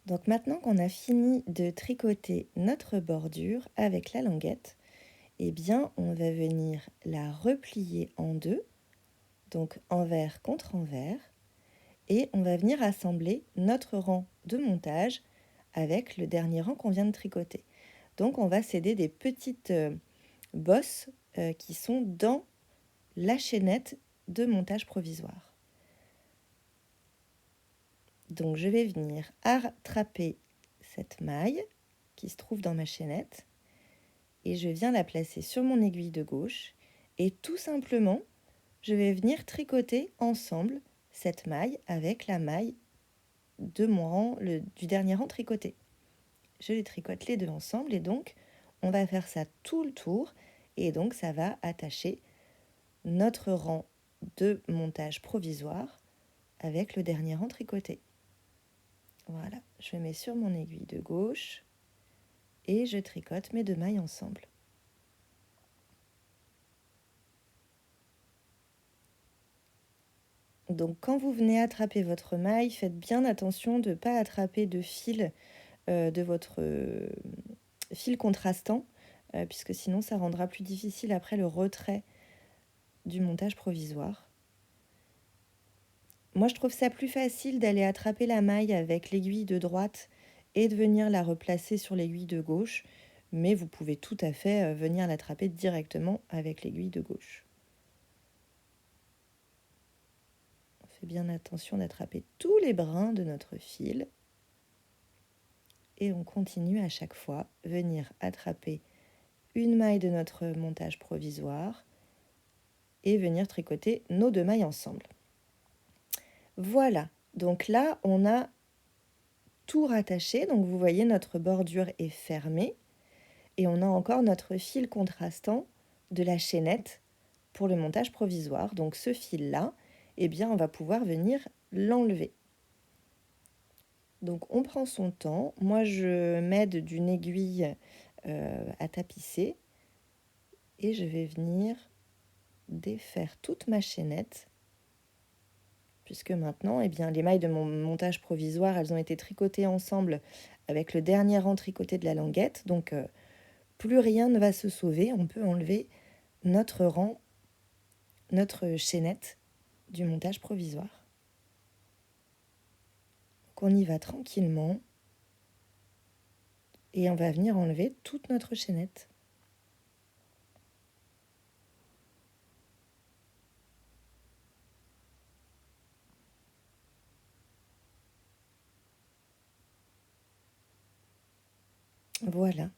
Donc maintenant qu'on a fini de tricoter notre bordure avec la languette, eh bien on va venir la replier en deux, donc envers contre envers, et on va venir assembler notre rang de montage avec le dernier rang qu'on vient de tricoter. Donc on va s'aider des petites bosses qui sont dans la chaînette de montage provisoire. Donc je vais venir attraper cette maille qui se trouve dans ma chaînette et je viens la placer sur mon aiguille de gauche et tout simplement je vais venir tricoter ensemble cette maille avec la maille de mon rang, du dernier rang tricoté. Je les tricote les deux ensemble et donc on va faire ça tout le tour et donc ça va attacher notre rang de montage provisoire avec le dernier rang tricoté. Voilà, je mets sur mon aiguille de gauche et je tricote mes deux mailles ensemble. Donc quand vous venez attraper votre maille, faites bien attention de ne pas attraper de fil de votre fil contrastant, puisque sinon ça rendra plus difficile après le retrait du montage provisoire. Moi je trouve ça plus facile d'aller attraper la maille avec l'aiguille de droite et de venir la replacer sur l'aiguille de gauche, mais vous pouvez tout à fait venir l'attraper directement avec l'aiguille de gauche. On fait bien attention d'attraper tous les brins de notre fil et on continue à chaque fois venir attraper une maille de notre montage provisoire et venir tricoter nos deux mailles ensemble. Voilà, donc là on a tout rattaché, donc vous voyez notre bordure est fermée et on a encore notre fil contrastant de la chaînette pour le montage provisoire. Donc ce fil là, eh bien on va pouvoir venir l'enlever. Donc on prend son temps, moi je m'aide d'une aiguille à tapisser et je vais venir défaire toute ma chaînette puisque maintenant eh bien, les mailles de mon montage provisoire elles ont été tricotées ensemble avec le dernier rang tricoté de la languette, donc plus rien ne va se sauver, on peut enlever notre rang, notre chaînette du montage provisoire. Donc on y va tranquillement et on va venir enlever toute notre chaînette. Voilà,